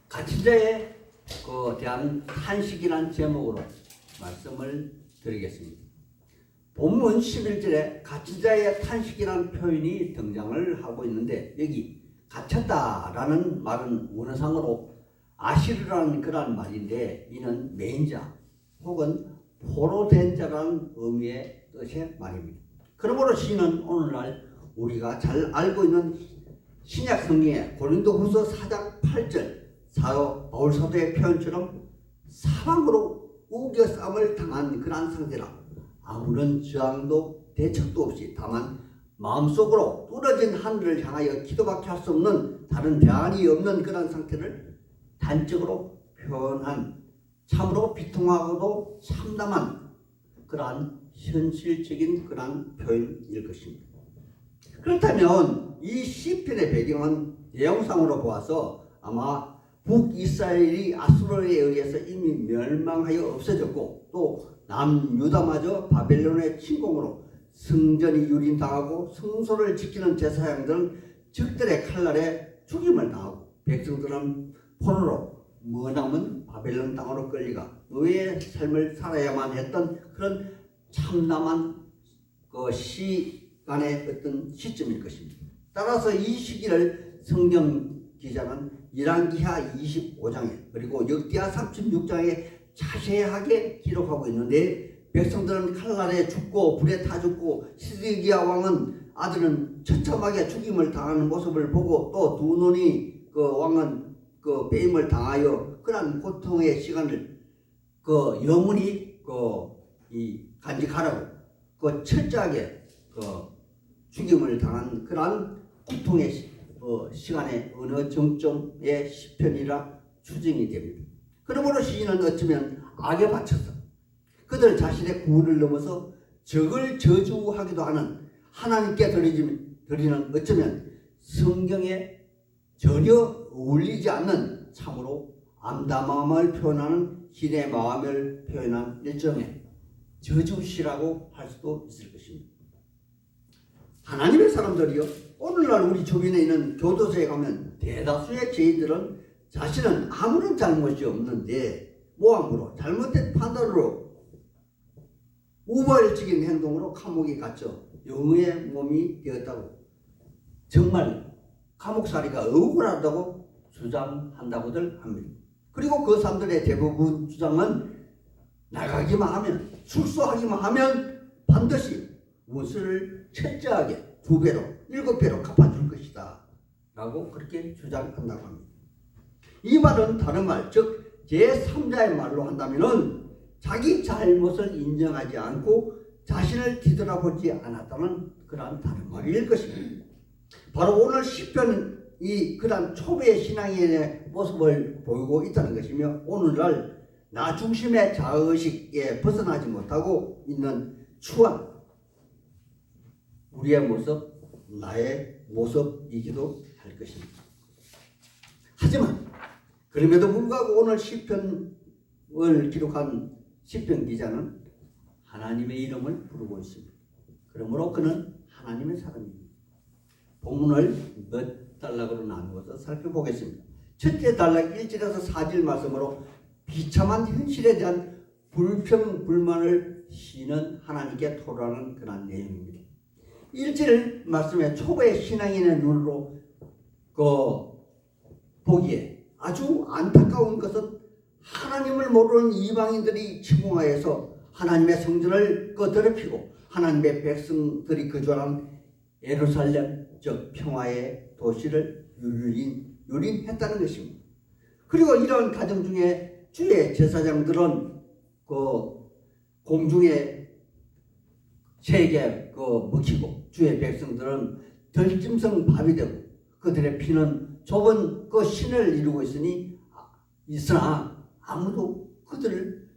갇힌 자에 대한 탄식이란 제목으로 말씀을 드리겠습니다. 본문 11절에 갇힌 자의 탄식이라는 표현이 등장을 하고 있는데, 여기 갇혔다라는 말은 원어상으로 아시르라는 그런 말인데, 이는 매인자 혹은 포로된 자라는 의미의 뜻의 말입니다. 그러므로 시인은 오늘날 우리가 잘 알고 있는 신약 성경의 고린도후서 4장 8절 사도 바울 사도의 표현처럼 사방으로 우겨싸움을 당한 그러한 상태라 아무런 저항도 대책도 없이 다만 마음속으로 뚫어진 하늘을 향하여 기도밖에 할 수 없는 다른 대안이 없는 그런 상태를 단적으로 표현한 참으로 비통하고도 참담한 그러한 현실적인 그러한 표현일 것입니다. 그렇다면 이 시편의 배경은 내용상으로 보아서 아마 북이스라엘이 아수르에 의해서 이미 멸망하여 없어졌고, 또 남유다마저 바벨론의 침공으로 성전이 유린당하고 성소를 지키는 제사장들은 적들의 칼날에 죽임을 당하고, 백성들은 포로로 머나먼 바벨론 땅으로 끌려가 노예의 삶을 살아야만 했던 그런 참담한 시간의 어떤 시점일 것입니다. 따라서 이 시기를 성경 기자는 열왕기하 25장에 그리고 역대하 36장에 자세하게 기록하고 있는데, 백성들은 칼날에 죽고 불에 타 죽고 시드기야 왕은 아들은 처참하게 죽임을 당하는 모습을 보고, 또 두 눈이 왕은 빼임을 당하여 그러한 고통의 시간을 영원히 간직하라고 철저하게 죽임을 당한 그러한 고통의 시간의 어느 정점의 시편이라 추정이 됩니다. 그러므로 시인은 어쩌면 악에 받쳐서 그들 자신의 구원을 넘어서 적을 저주하기도 하는 하나님께 드리는 어쩌면 성경에 전혀 어울리지 않는 참으로 암담함을 표현하는 신의 마음을 표현한 일종의 저주시라고 할 수도 있을 것입니다. 하나님의 사람들이요, 오늘날 우리 주변에 있는 교도소에 가면 대다수의 죄인들은 자신은 아무런 잘못이 없는데 모함으로 잘못된 판단으로 우발적인 행동으로 감옥에 갇혀 영의 몸이 되었다고, 정말 감옥살이가 억울하다고 주장한다고들 합니다. 그리고 그 사람들의 대부분 주장은 나가기만 하면, 출소하기만 하면 반드시 무엇을 철저하게 2배로 7배로 갚아줄 것이다 라고 그렇게 주장한다고 합니다. 이 말은 다른 말, 즉 제3자의 말로 한다면 자기 잘못을 인정하지 않고 자신을 뒤돌아보지 않았다는 그러한 다른 말일 것입니다. 바로 오늘 시편이 그러한 초보의 신앙인의 모습을 보이고 있다는 것이며, 오늘날 나 중심의 자의식에 벗어나지 못하고 있는 추한 우리의 모습, 나의 모습이기도 할 것입니다. 하지만 그럼에도 불구하고 오늘 시편을 기록한 시편 기자는 하나님의 이름을 부르고 있습니다. 그러므로 그는 하나님의 사람입니다. 본문을 몇 단락으로 나누어서 살펴보겠습니다. 첫째 단락 1절에서 4절 말씀으로 비참한 현실에 대한 불평, 불만을 시인은 하나님께 토로하는 그런 내용입니다. 1절 말씀에 초보의 신앙인의 눈으로 보기에 아주 안타까운 것은 하나님을 모르는 이방인들이 침공하여서 하나님의 성전을 더럽히고 하나님의 백성들이 거주하는 예루살렘, 즉 평화의 도시를 유린했다는 것입니다. 그리고 이런 가정 중에 주의 제사장들은 공중에 새에게 먹히고, 주의 백성들은 들짐승 밥이 되고, 그들의 피는 좁은 신을 이루고 있으나 아무도 그들을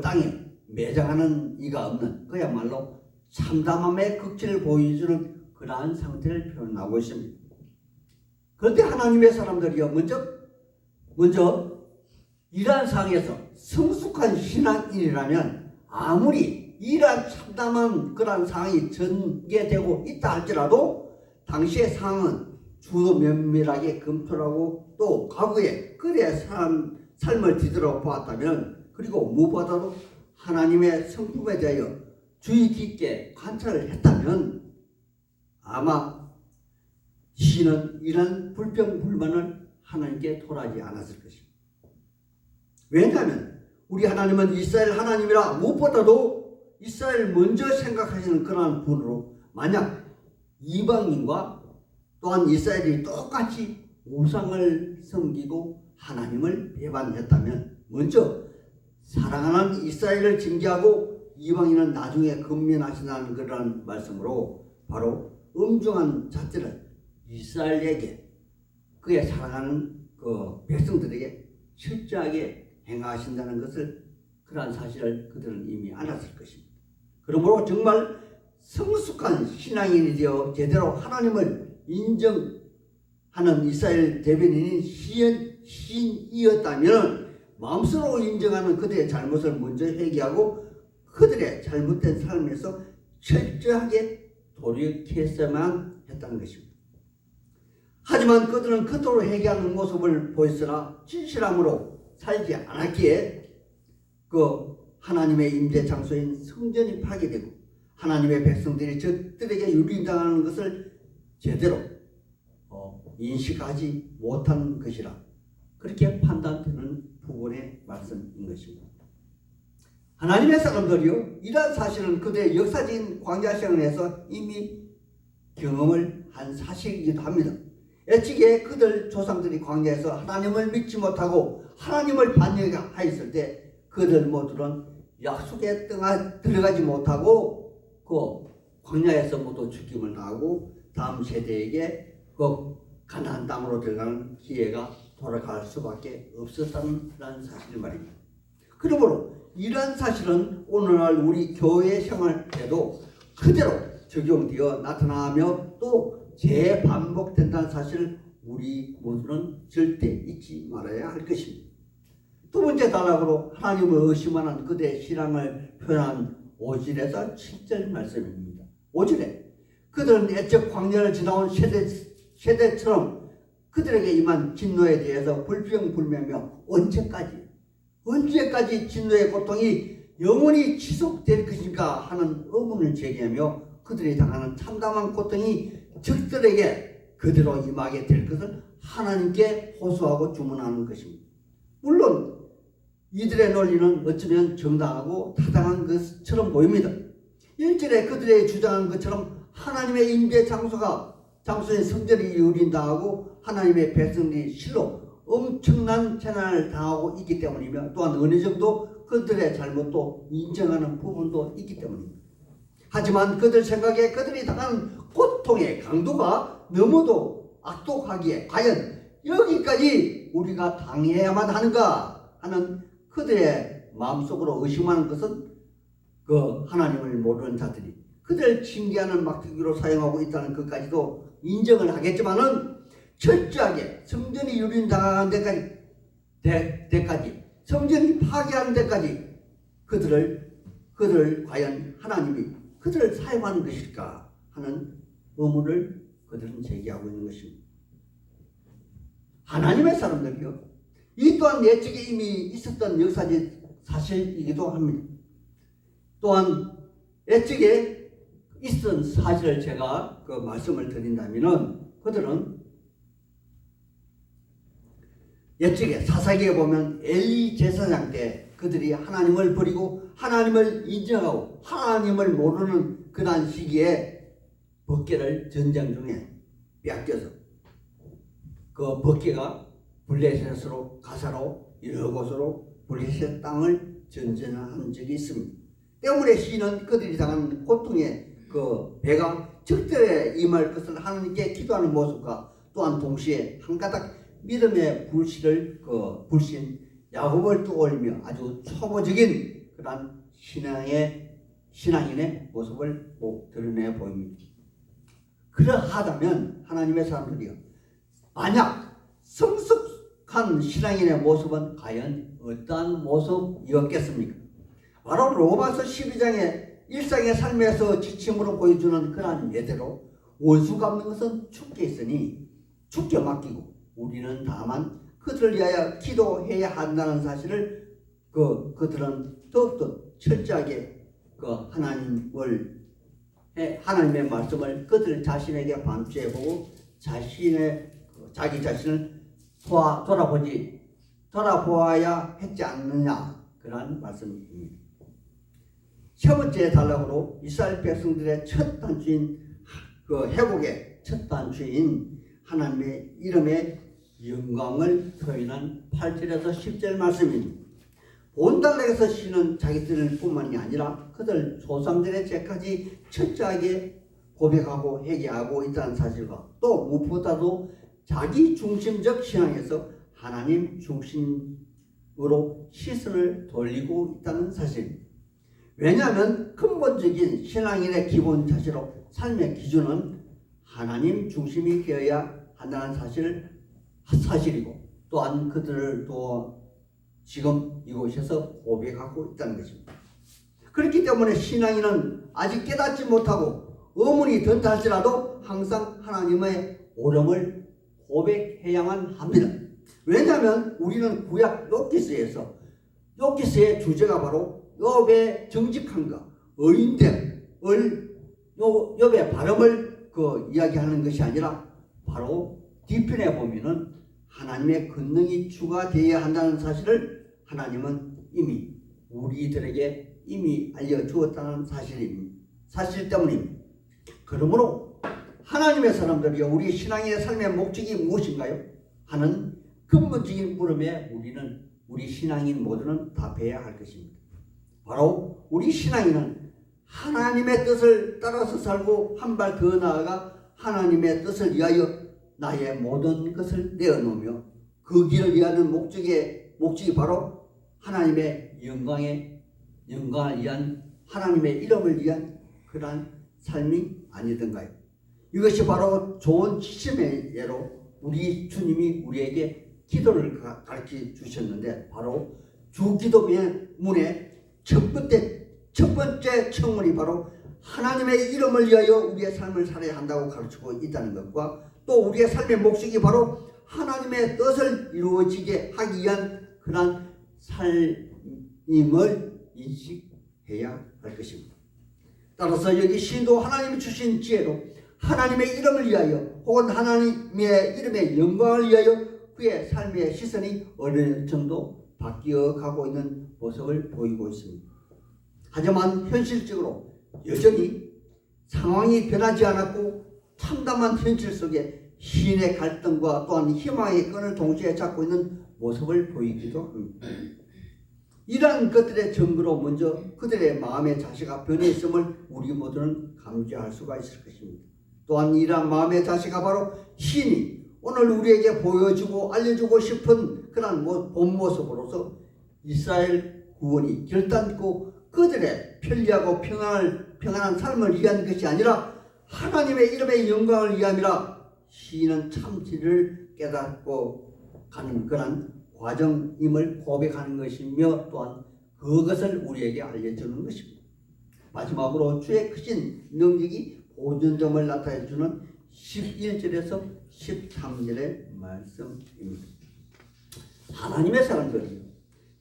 땅에 매장하는 이가 없는 그야말로 참담함의 극치를 보여주는 그러한 상태를 표현하고 있습니다. 그런데 하나님의 사람들이요, 먼저 이러한 상황에서 성숙한 신앙인이라면 아무리 이러한 참담한 그러한 상황이 전개되고 있다 할지라도 당시의 상황은 주도 면밀하게 검토하고 또 과거에 그래 삶을 뒤돌아보았다면 그리고 무엇보다도 하나님의 성품에 대하여 주의 깊게 관찰을 했다면 아마 시인은 이런 불평불만을 하나님께 토하지 않았을 것입니다. 왜냐하면 우리 하나님은 이스라엘 하나님이라 무엇보다도 이스라엘 먼저 생각하시는 그러한 분으로 만약 이방인과 또한 이스라엘이 똑같이 우상을 섬기고 하나님을 배반했다면 먼저 사랑하는 이스라엘을 징계하고 이방인은 나중에 근면하신다는 그런 말씀으로 바로 엄중한 잣대를 이스라엘에게 그의 사랑하는 그 백성들에게 철저하게 행하신다는 것을 그러한 사실을 그들은 이미 알았을 것입니다. 그러므로 정말 성숙한 신앙인이 되어 제대로 하나님을 인정하는 이스라엘 대변인인 시인이었다면 마음속으로 인정하는 그들의 잘못을 먼저 회개하고 그들의 잘못된 삶에서 철저하게 돌이켰어야만 했다는 것입니다. 하지만 그들은 그토록 회개하는 모습을 보였으나 진실함으로 살지 않았기에 그 하나님의 임재 장소인 성전이 파괴되고 하나님의 백성들이 적들에게 유린당하는 것을 제대로 인식하지 못한 것이라 그렇게 판단되는 부분의 말씀인 것입니다. 하나님의 사람들이요 이러한 사실은 그들의 역사적인 광야 생활에서 이미 경험을 한 사실이기도 합니다. 애초에 그들 조상들이 광야에서 하나님을 믿지 못하고 하나님을 반역하였을 때 그들 모두는 약속에 들어가지 못하고 그 광야에서 모두 죽임을 당하고 다음 세대에게 그 가나안 땅으로 들어가는 기회가 돌아갈 수밖에 없었다는 사실을 말입니다. 그러므로 이러한 사실은 오늘날 우리 교회 생활에도 그대로 적용되어 나타나며 또 재반복된다는 사실을 우리 모두는 절대 잊지 말아야 할 것입니다. 두 번째 단락으로 하나님을 의심하는 그들의 신앙을 표현한 5절에서 7절 말씀입니다. 5절에 그들은 애적 광야를 지나온 세대처럼 그들에게 임한 진노에 대해서 불평불매며 언제까지 진노의 고통이 영원히 지속될 것인가 하는 의문을 제기하며 그들이 당하는 참담한 고통이 적들에게 그대로 임하게 될 것을 하나님께 호소하고 주문하는 것입니다. 물론 이들의 논리는 어쩌면 정당하고 타당한 것처럼 보입니다. 1절에 그들의 주장한 것처럼 하나님의 임재 장소인 성전이 유린당하고 하나님의 백성들이 실로 엄청난 재난을 당하고 있기 때문이며 또한 어느 정도 그들의 잘못도 인정하는 부분도 있기 때문입니다. 하지만 그들 생각에 그들이 당하는 고통의 강도가 너무도 악독하기에 과연 여기까지 우리가 당해야만 하는가 하는 그들의 마음속으로 의심하는 것은 그 하나님을 모르는 자들이 그들을 징계하는 막대기로 사용하고 있다는 것까지도 인정을 하겠지만은 철저하게 성전이 유린당하는 데까지 성전이 파괴하는 데까지 그들을 과연 하나님이 그들을 사용하는 것일까 하는 의문을 그들은 제기하고 있는 것입니다. 하나님의 사람들이요 이 또한 예측에 이미 있었던 역사적 사실이기도 합니다. 또한 예측에 있었던 사실을 제가 그 말씀을 드린다면은 그들은 예측에 사사기에 보면 엘리 제사장 때 그들이 하나님을 버리고 하나님을 인정하고 하나님을 모르는 그러한 시기에 법궤를 전쟁 중에 빼앗겨서 그 법궤가 블레셋으로 가사로 여러 곳으로 블레셋 땅을 전전한 적이 있습니다. 때문에 시인은 그들이 당한 고통의 그 배가 적들에 임할 것을 하나님께 기도하는 모습과 또한 동시에 한 가닥 믿음의 불신 야곱을 떠올리며 아주 초보적인 그런 신앙인의 모습을 드러내 보입니다. 그러하다면 하나님의 사람들이요 만약 성숙한 신앙인의 모습은 과연 어떠한 모습이었겠습니까? 바로 로마서 12장의 일상의 삶에서 지침으로 보여주는 그러한 예대로 원수 갚는 것은 죽게 있으니 죽게 맡기고 우리는 다만 그들을 위하여 기도해야 한다는 사실을 그들은 더욱더 철저하게 하나님의 말씀을 그들 자신에게 반추해보고 자기 자신을 돌아보아야 했지 않느냐, 그런 말씀입니다. 세 번째 단락으로 이스라엘 백성들의 첫 단추인 회복의 첫 단추인 하나님의 이름의 영광을 표현한 8절에서 10절 말씀입니다. 본 단락에서 시는 자기들 뿐만이 아니라 그들 조상들의 죄까지 철저하게 고백하고 회개하고 있다는 사실과 또 무엇보다도 자기 중심적 신앙에서 하나님 중심으로 시선을 돌리고 있다는 사실입니다. 왜냐하면 근본적인 신앙인의 기본 자세로 삶의 기준은 하나님 중심이 되어야 한다는 사실이고 또한 그들을 또 지금 이곳에서 고백하고 있다는 것입니다. 그렇기 때문에 신앙인은 아직 깨닫지 못하고 의문이 든다 할지라도 항상 하나님의 오름을 고백해야만 합니다. 왜냐하면 우리는 구약 욥기서의 주제가 바로 욥의 정직함과 욥의 발음을 이야기하는 것이 아니라 바로 뒤편에 보면은 하나님의 권능이 추가되어야 한다는 사실을 하나님은 이미 우리들에게 이미 알려주었다는 사실 때문입니다. 그러므로 하나님의 사람들이여 우리 신앙인의 삶의 목적이 무엇인가요? 하는 근본적인 물음에 우리 신앙인 모두는 답해야 할 것입니다. 바로 우리 신앙인은 하나님의 뜻을 따라서 살고 한 발 더 나아가 하나님의 뜻을 위하여 나의 모든 것을 내어놓으며 그 길을 위하는 목적이 바로 하나님의 영광을 위한 하나님의 이름을 위한 그러한 삶이 아니던가요? 이것이 바로 좋은 지침의 예로 우리 주님이 우리에게 기도를 가르쳐 주셨는데 바로 주기도문의 첫 번째 청문이 바로 하나님의 이름을 위하여 우리의 삶을 살아야 한다고 가르치고 있다는 것과 또 우리의 삶의 목적이 바로 하나님의 뜻을 이루어지게 하기 위한 그런 삶임을 인식해야 할 것입니다. 따라서 여기 시인도 하나님이 주신 지혜로 하나님의 이름을 위하여 혹은 하나님의 이름의 영광을 위하여 그의 삶의 시선이 어느 정도 바뀌어가고 있는 모습을 보이고 있습니다. 하지만 현실적으로 여전히 상황이 변하지 않았고 참담한 현실 속에 시인의 갈등과 또한 희망의 끈을 동시에 잡고 있는 모습을 보이기도 합니다. 이러한 것들의 증거로 먼저 그들의 마음의 자세가 변해 있음을 우리 모두는 감지할 수가 있을 것입니다. 또한 이러한 마음의 자세가 바로 시인이 오늘 우리에게 보여주고 알려주고 싶은 그런 본 모습으로서 이스라엘 구원이 결단코 그들의 편리하고 평안한 삶을 위한 것이 아니라 하나님의 이름의 영광을 위함이라 시인은 참지를 깨닫고 가는 그런 과정임을 고백하는 것이며 또한 그것을 우리에게 알려주는 것입니다. 마지막으로 주의 크신 능력이 보존점을 나타내주는 11절에서 13절의 말씀입니다. 하나님의 사람들이요,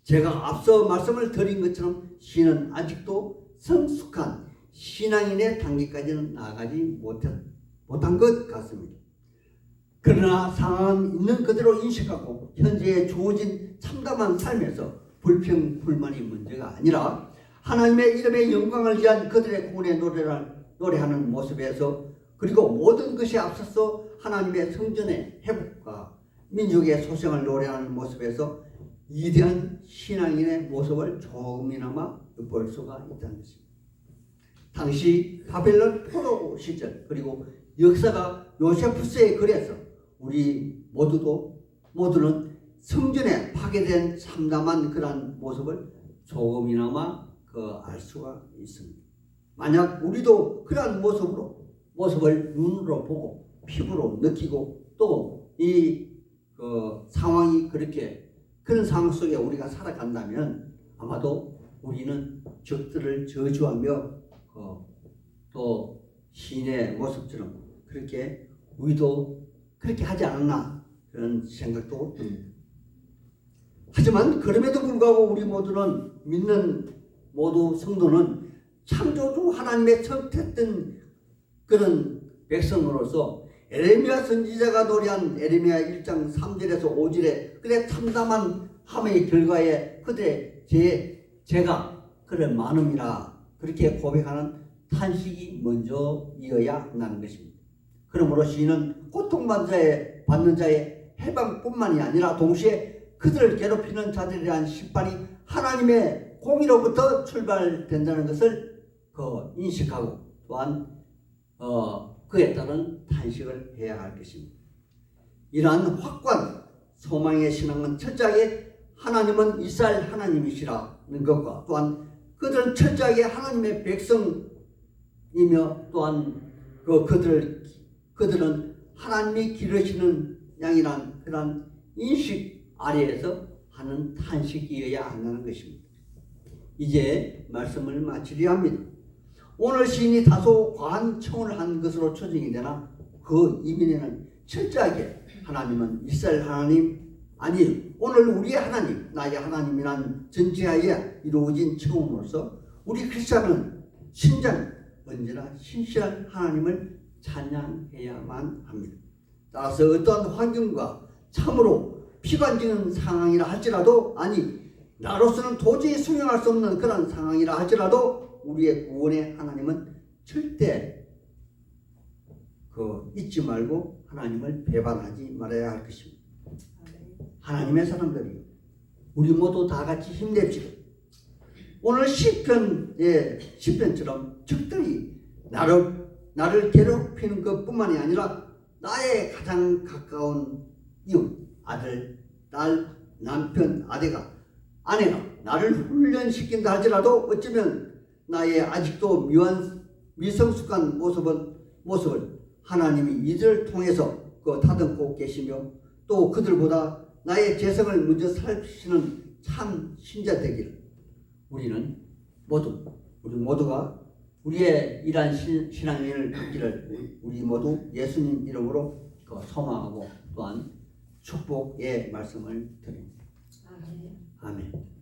제가 앞서 말씀을 드린 것처럼 시인은 아직도 성숙한 신앙인의 단계까지는 나아가지 못한 것 같습니다. 그러나 상황은 있는 그대로 인식하고 현재에 주어진 참담한 삶에서 불평불만이 문제가 아니라 하나님의 이름의 영광을 위한 그들의 구원의 노래하는 모습에서 그리고 모든 것이 앞서서 하나님의 성전의 회복과 민족의 소생을 노래하는 모습에서 위대한 신앙인의 모습을 조금이나마 볼 수가 있다는 것입니다. 당시 바벨론 포로 시절 그리고 역사가 요세푸스의 글에서 우리 모두는 성전에 파괴된 참담한 그러한 모습을 조금이나마 알 수가 있습니다. 만약 우리도 그러한 모습을 눈으로 보고 피부로 느끼고 또 이 상황이 그런 상황 속에 우리가 살아간다면 아마도 우리는 적들을 저주하며 또 시인의 모습처럼 그렇게 우리도 그렇게 하지 않았나 그런 생각도 듭니다. 하지만 그럼에도 불구하고 우리 모두는 믿는 모두 성도는 창조주 하나님의 선택된 그런 백성으로서 에레미야 선지자가 노래한 에레미야 1장 3절에서 5절에 그들의 참담한 함의 결과에 그들의 죄가 그래 많음이라 그렇게 고백하는 탄식이 먼저 이어야 한다는 것입니다. 그러므로 시인은 고통받는 자의 해방뿐만이 아니라 동시에 그들을 괴롭히는 자들에 대한 심판이 하나님의 공의로부터 출발된다는 것을 인식하고 또한 그에 따른 탄식을 해야 할 것입니다. 이러한 확고한 소망의 신앙은 철저하게 하나님은 이스라엘 하나님이시라는 것과 또한 그들은 철저하게 하나님의 백성이며 또한 그들은 하나님이 기르시는 양이란 그런 인식 아래에서 하는 탄식이어야 한다는 것입니다. 이제 말씀을 마치려 합니다. 오늘 시인이 다소 과한 청을 한 것으로 추정이 되나 그 이면에는 철저하게 하나님은 이스라엘 하나님 아니에요. 오늘 우리의 하나님, 나의 하나님이란 전제하에 이루어진 청음으로써 우리 크리스찬은 신장 언제나 신실한 하나님을 찬양해야만 합니다. 따라서 어떠한 환경과 참으로 피관지는 상황이라 할지라도 나로서는 도저히 수용할 수 없는 그런 상황이라 할지라도 우리의 구원의 하나님은 절대 잊지 말고 하나님을 배반하지 말아야 할 것입니다. 하나님의 사람들이 우리 모두 다 같이 힘냅시다. 오늘 시편처럼 적들이 나를 괴롭히는 것뿐만이 아니라 나의 가장 가까운 이웃, 아들, 딸, 남편, 아내가 나를 훈련시킨다 할지라도 어쩌면 나의 아직도 미성숙한 모습을 하나님이 이들을 통해서 다듬고 계시며 또 그들보다 나의 죄성을 먼저 살피시는 참 신자 되기를 우리 모두가 우리의 이러한 신앙인을 갖기를 우리 모두 예수님 이름으로 소망하고 또한 축복의 말씀을 드립니다. 아멘.